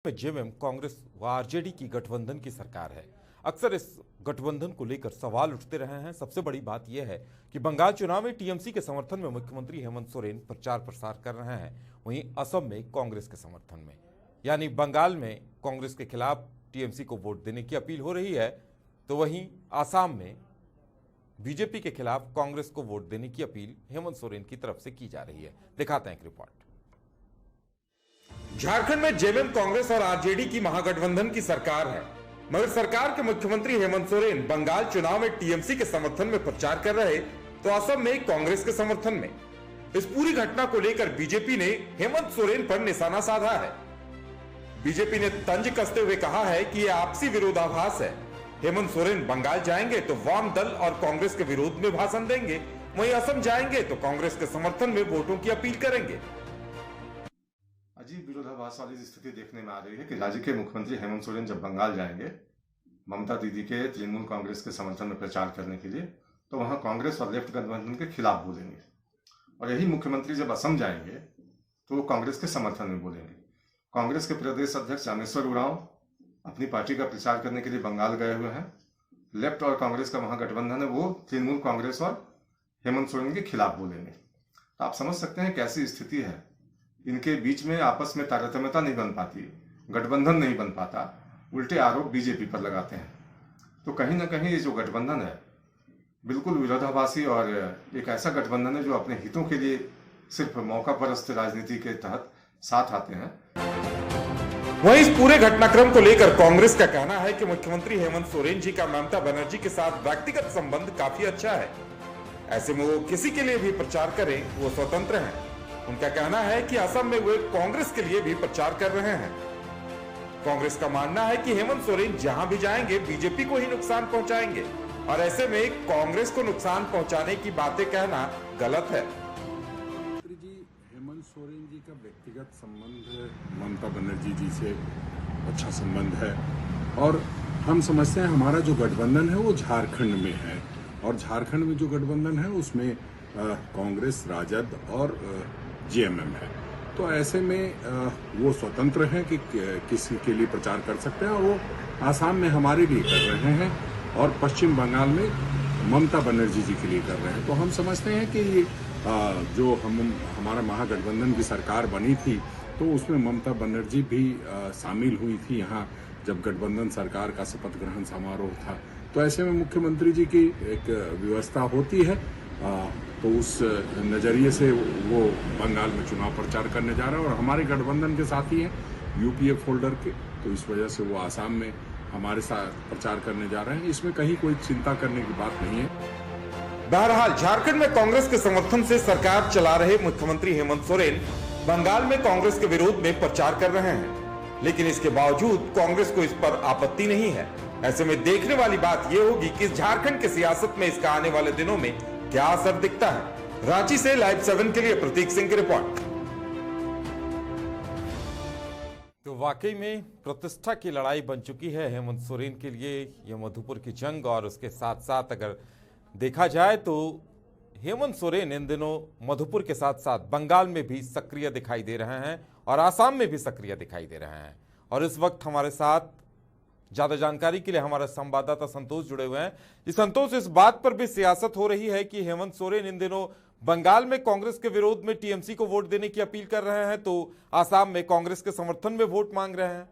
में जेएमएम कांग्रेस व आरजेडी की गठबंधन की सरकार है। अक्सर इस गठबंधन को लेकर सवाल उठते रहे हैं। सबसे बड़ी बात यह है कि बंगाल चुनाव में टीएमसी के समर्थन में मुख्यमंत्री हेमंत सोरेन प्रचार प्रसार कर रहे हैं, वहीं असम में कांग्रेस के समर्थन में, यानी बंगाल में कांग्रेस के खिलाफ टीएमसी को वोट देने की अपील हो रही है, तो वहीं आसाम में बीजेपी के खिलाफ कांग्रेस को वोट देने की अपील हेमंत सोरेन की तरफ से की जा रही है। दिखाते हैं एक रिपोर्ट। झारखंड में जेएमएम कांग्रेस और आरजेडी की महागठबंधन की सरकार है, मगर सरकार के मुख्यमंत्री हेमंत सोरेन बंगाल चुनाव में टीएमसी के समर्थन में प्रचार कर रहे तो असम में कांग्रेस के समर्थन में। इस पूरी घटना को लेकर बीजेपी ने हेमंत सोरेन पर निशाना साधा है। बीजेपी ने तंज कसते हुए कहा है कि यह आपसी विरोधाभास है। हेमंत सोरेन बंगाल जाएंगे तो वाम दल और कांग्रेस के विरोध में भाषण देंगे, वहीं असम जाएंगे तो कांग्रेस के समर्थन में वोटों की अपील करेंगे। अजीब विरोधाभास वाली स्थिति देखने में आ रही है कि राज्य के मुख्यमंत्री हेमंत सोरेन जब बंगाल जाएंगे ममता दीदी के तृणमूल कांग्रेस के समर्थन में प्रचार करने के लिए, तो वहां कांग्रेस और लेफ्ट गठबंधन के खिलाफ बोलेंगे, और यही मुख्यमंत्री जब असम जाएंगे तो वो कांग्रेस के समर्थन में बोलेंगे। कांग्रेस के प्रदेश अध्यक्ष रामेश्वर उरांव अपनी पार्टी का प्रचार करने के लिए बंगाल गए हुए हैं। लेफ्ट और कांग्रेस का महागठबंधन है, वो तृणमूल कांग्रेस और हेमंत सोरेन के खिलाफ बोलेंगे। तो आप समझ सकते हैं कैसी स्थिति है। इनके बीच में आपस में तारतम्यता नहीं बन पाती, गठबंधन नहीं बन पाता, उल्टे आरोप बीजेपी पर लगाते हैं। तो कहीं ना कहीं ये जो गठबंधन है बिल्कुल विरोधाभासी और एक ऐसा गठबंधन है जो अपने हितों के लिए सिर्फ मौका परस्त राजनीति के तहत साथ आते हैं। वहीं इस पूरे घटनाक्रम को लेकर कांग्रेस का कहना है कि मुख्यमंत्री हेमंत सोरेन जी का ममता बनर्जी के साथ व्यक्तिगत संबंध काफी अच्छा है। ऐसे में वो किसी के लिए भी प्रचार करें, वो स्वतंत्र हैं। उनका कहना है कि असम में वे कांग्रेस के लिए भी प्रचार कर रहे हैं। कांग्रेस का मानना है कि हेमंत सोरेन जहां भी जाएंगे बीजेपी को ही नुकसान पहुंचाएंगे, और ऐसे में कांग्रेस को नुकसान पहुंचाने की बातें कहना गलत है। हेमंत सोरेन जी का व्यक्तिगत संबंध ममता बनर्जी जी से अच्छा संबंध है, और हम समझते हैं हमारा जो गठबंधन है वो झारखंड में है, और झारखंड में जो गठबंधन है उसमें कांग्रेस, राजद और जेएमएम है। तो ऐसे में वो स्वतंत्र हैं कि किसी के लिए प्रचार कर सकते हैं, और वो आसाम में हमारे लिए कर रहे हैं और पश्चिम बंगाल में ममता बनर्जी जी के लिए कर रहे हैं। तो हम समझते हैं कि जो हमारा महागठबंधन की सरकार बनी थी तो उसमें ममता बनर्जी भी शामिल हुई थी यहाँ जब गठबंधन सरकार का शपथ ग्रहण समारोह था। तो ऐसे में मुख्यमंत्री जी की एक व्यवस्था होती है, तो उस नजरिए से वो बंगाल में चुनाव प्रचार करने जा रहे हैं, और हमारे गठबंधन के साथी हैं यूपीएफ होल्डर के, तो इस वजह से वो आसाम में हमारे साथ प्रचार करने जा रहे हैं। इसमें कहीं कोई चिंता करने की बात नहीं है। बहरहाल झारखंड में कांग्रेस के समर्थन से सरकार चला रहे मुख्यमंत्री हेमंत सोरेन बंगाल में कांग्रेस के विरोध में प्रचार कर रहे हैं, लेकिन इसके बावजूद कांग्रेस को इस पर आपत्ति नहीं है। ऐसे में देखने वाली बात यह होगी कि झारखंड की सियासत में इसका आने वाले दिनों में क्या असर दिखता है। रांची से लाइव 7 के लिए प्रतीक सिंह की रिपोर्ट। तो वाकई में प्रतिष्ठा की लड़ाई बन चुकी है हेमंत सोरेन के लिए यह मधुपुर की जंग, और उसके साथ साथ अगर देखा जाए तो हेमंत सोरेन इन दिनों मधुपुर के साथ साथ बंगाल में भी सक्रिय दिखाई दे रहे हैं और आसाम में भी सक्रिय दिखाई दे रहे हैं। और इस वक्त हमारे साथ ज्यादा जानकारी के लिए हमारा संवाददाता संतोष जुड़े हुए हैं। जी संतोष, इस बात पर भी सियासत हो रही है कि हेमंत सोरेन इन दिनों बंगाल में कांग्रेस के विरोध में टीएमसी को वोट देने की अपील कर रहे हैं, तो आसाम में कांग्रेस के समर्थन में वोट मांग रहे हैं।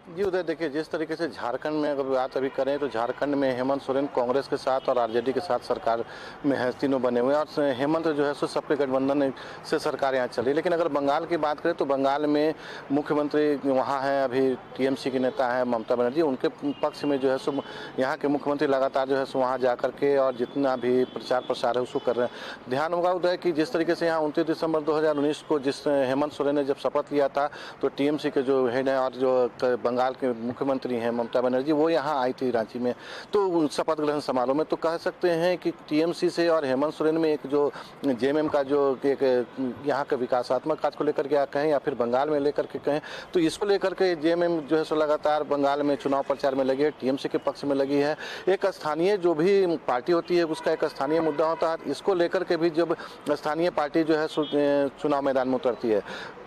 जी उदय, देखिए जिस तरीके से झारखंड में अगर बात अभी करें तो झारखंड में हेमंत सोरेन कांग्रेस के साथ और आरजेडी के साथ सरकार में है, तीनों बने हुए हैं, और हेमंत जो है सो सबके गठबंधन से सरकार यहाँ चली। लेकिन अगर बंगाल की बात करें तो बंगाल में मुख्यमंत्री वहाँ हैं, अभी टीएमसी के नेता हैं ममता बनर्जी, उनके पक्ष में जो है सो यहाँ के मुख्यमंत्री लगातार जो है सो वहाँ जा करके और जितना भी प्रचार प्रसार है उसको कर रहे हैं। ध्यान होगा उदय कि जिस तरीके से यहाँ 29 दिसंबर 2019 को जिस हेमंत सोरेन ने जब शपथ लिया था तो टीएमसी के जो हेड हैं और जो बंगाल के मुख्यमंत्री हैं ममता बनर्जी, वो यहाँ आई थी रांची में, तो शपथ ग्रहण समारोह में। तो कह सकते हैं कि टीएमसी से और हेमंत सोरेन में एक जो जेएमएम का जो एक यहाँ के विकासात्मक कार्य को लेकर के कहें या फिर बंगाल में लेकर के कहें, तो इसको लेकर के जेएमएम जो है सो लगातार बंगाल में चुनाव प्रचार में लगी है, टीएमसी के पक्ष में लगी है। एक स्थानीय जो भी पार्टी होती है उसका एक स्थानीय मुद्दा होता है, इसको लेकर के भी जब स्थानीय पार्टी जो है चुनाव मैदान में उतरती है।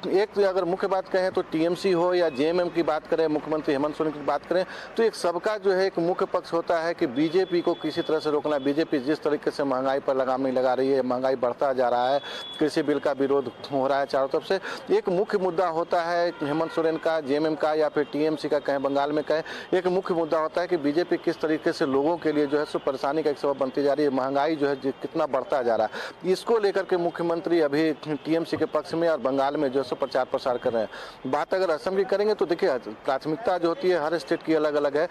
एक अगर मुख्य बात कहें तो टीएमसी हो या जेएमएम की बात करें, मुख्यमंत्री हेमंत सोरेन की बात करें, तो एक सबका जो है एक मुख्य पक्ष होता है कि बीजेपी को किसी तरह से रोकना। बीजेपी जिस तरीके से महंगाई पर लगाम नहीं लगा रही है, महंगाई बढ़ता जा रहा है, कृषि बिल का विरोध हो रहा है चारों तरफ से, एक मुख्य मुद्दा होता है हेमंत सोरेन का, जेएमएम का या फिर टीएमसी का कहें, बंगाल में कहें, एक मुख्य मुद्दा होता है कि बीजेपी किस तरीके से लोगों के लिए जो है सो परेशानी का एक सबब बनती जा रही है, महंगाई जो है कितना बढ़ता जा रहा है। इसको लेकर के मुख्यमंत्री अभी टीएमसी के पक्ष में और बंगाल में जो है सो प्रचार प्रसार कर रहे हैं। बात अगर असम की करेंगे तो देखिए प्राथमिकता जो होती है हर स्टेट की अलग अलग है।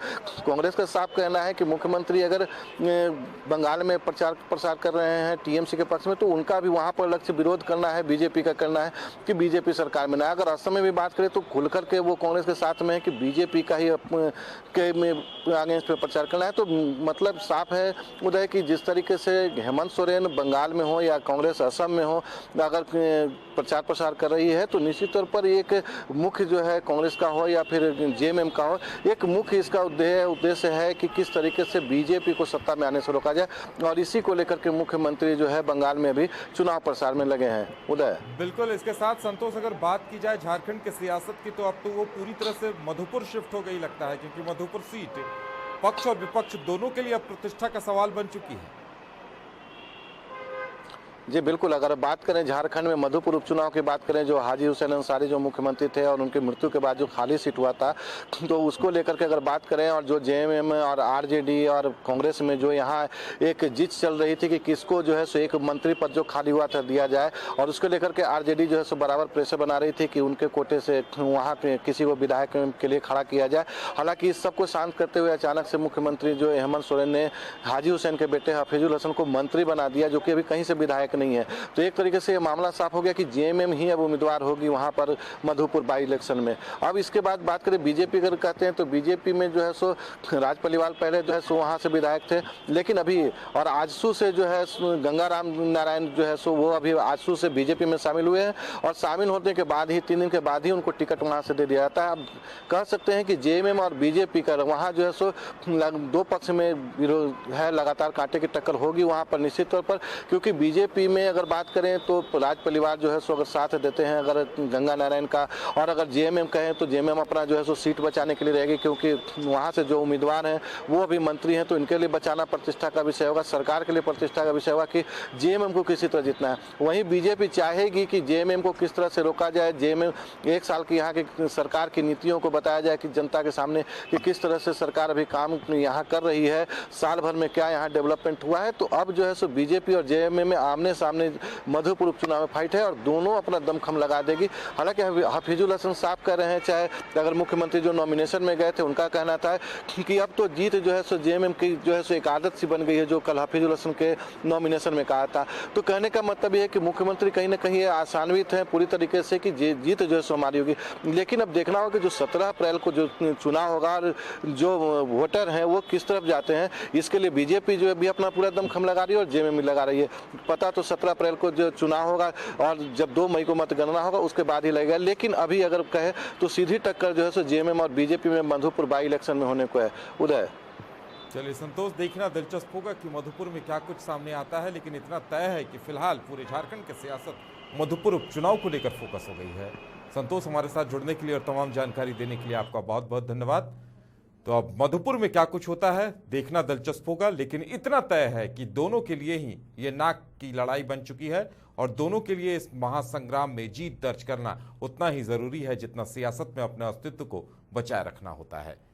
कांग्रेस का साफ कहना है कि मुख्यमंत्री अगर बंगाल में प्रचार प्रसार कर रहे हैं टीएमसी के पक्ष में, तो उनका भी वहां पर लक्ष्य विरोध करना है, बीजेपी का करना है कि बीजेपी सरकार में ना। अगर असम में भी बात करें तो खुलकर के वो कांग्रेस के साथ में है कि बीजेपी का ही अगेंस्ट पे प्रचार करना है। तो मतलब साफ है उदय कि जिस तरीके से हेमंत सोरेन बंगाल में हो या कांग्रेस असम में हो, अगर प्रचार प्रसार कर रही है तो निश्चित तौर पर एक मुख्य जो है कांग्रेस का हो या फिर जेएमएम का हो, एक मुख्य इसका उद्देश्य है कि किस तरीके से बीजेपी को सत्ता में आने से रोका जाए, और इसी को लेकर के मुख्यमंत्री जो है बंगाल में भी चुनाव प्रचार में लगे हैं। उदय बिल्कुल, इसके साथ संतोष अगर बात की जाए झारखंड के सियासत की, तो अब तो वो पूरी तरह से मधुपुर शिफ्ट हो गई लगता है, क्योंकि मधुपुर सीट पक्ष और विपक्ष दोनों के लिए अब प्रतिष्ठा का सवाल बन चुकी है। जी बिल्कुल, अगर बात करें झारखंड में मधुपुर उपचुनाव की बात करें, जो हाजी हुसैन अंसारी जो मुख्यमंत्री थे और उनकी मृत्यु के बाद जो खाली सीट हुआ था, तो उसको लेकर के अगर बात करें, और जो जेएमएम और आरजेडी और कांग्रेस में जो यहाँ एक जिद चल रही थी कि किसको जो है सो एक मंत्री पद जो खाली हुआ था दिया जाए, और उसको लेकर के आरजेडी जो है सो बराबर प्रेशर बना रही थी कि उनके कोटे से वहाँ पे किसी को विधायक के लिए खड़ा किया जाए। हालांकि इस सबको शांत करते हुए अचानक से मुख्यमंत्री जो हेमंत सोरेन ने हाजी हुसैन के बेटे हफीजुल हसन को मंत्री बना दिया, जो कि अभी कहीं से विधायक नहीं है। तो एक तरीके से ये मामला साफ हो गया कि जेएमएम ही अब उम्मीदवार होगी वहां पर मधुपुर बाई इलेक्शन में। अब इसके बाद बात करें बीजेपी अगर कहते हैं तो बीजेपी में जो है सो राज पलिवाल पहले जो है सो वहां से विधायक थे, लेकिन अभी और आजसू से जो है गंगाराम नारायण जो है सो वो अभी आजसू से बीजेपी में शामिल हुए हैं, और शामिल होने के बाद ही 3 दिन के बाद ही उनको टिकट वहां से दे दिया जाता है। अब कह सकते हैं कि जेएमएम और बीजेपी का वहाँ जो है सो दो पक्ष में विरोध है, लगातार कांटे की टक्कर होगी वहाँ पर निश्चित तौर पर, क्योंकि बीजेपी में अगर बात करें तो राज परिवार जो है सो अगर साथ देते हैं अगर गंगा नारायण का, और अगर जेएमएम कहें तो जेएमएम अपना जो है सो सीट बचाने के लिए रहेगी, क्योंकि वहाँ से जो उम्मीदवार हैं वो अभी मंत्री हैं, तो इनके लिए बचाना प्रतिष्ठा का विषय होगा, सरकार के लिए प्रतिष्ठा का विषय होगा कि जेएमएम को किसी तरह जीतना है। वहीं बीजेपी चाहेगी कि जेएमएम को किस तरह से रोका जाए, जेएमएम 1 साल की यहाँ की सरकार की नीतियों को बताया जाए कि जनता के सामने कि किस तरह से सरकार अभी काम यहाँ कर रही है, साल भर में क्या यहाँ डेवलपमेंट हुआ है। तो अब जो है सो बीजेपी और जेएमएम में आमने सामने मधुपुर उपचुनाव में फाइट है, और दोनों अपना दमखम लगा देगी। हालांकि हफीजुल हसन साफ कर रहे हैं, चाहे अगर मुख्यमंत्री जो नॉमिनेशन में गए थे उनका कहना था कि अब तो जीत जो है सो जेएमएम की जो है सो एक आदत सी बन गई है, जो कल हफीजुल हसन के नॉमिनेशन में कहा था। तो कहने का मतलब ये है कि मुख्यमंत्री कहीं ना कहीं आशान्वित है पूरी तरीके से कि जीत जो है सो हमारी होगी। लेकिन अब देखना होगा कि जो 17 अप्रैल को जो चुनाव होगा और जो वोटर हैं वो किस तरफ जाते हैं, इसके लिए बीजेपी जो है भी अपना पूरा दमखम लगा रही है और जेएमएम लगा रही है। पता तो 17 अप्रैल को जो चुनाव होगा और जब 2 मई को मतगणना होगा उसके बाद ही लगेगा, लेकिन अभी अगर कहे तो सीधी टक्कर जो है सो जेएमएम और बीजेपी में मधुपुर बाई इलेक्शन में होने को है। उदय चलिए संतोष, देखना दिलचस्प होगा कि मधुपुर में क्या कुछ सामने आता है, लेकिन इतना तय है कि फिलहाल पूरे झारखंड की सियासत मधुपुर उपचुनाव को लेकर फोकस हो गई है। संतोष, हमारे साथ जुड़ने के लिए और तमाम जानकारी देने के लिए आपका बहुत बहुत धन्यवाद। तो अब मधुपुर में क्या कुछ होता है देखना दिलचस्प होगा, लेकिन इतना तय है कि दोनों के लिए ही ये नाक की लड़ाई बन चुकी है, और दोनों के लिए इस महासंग्राम में जीत दर्ज करना उतना ही जरूरी है जितना सियासत में अपने अस्तित्व को बचाए रखना होता है।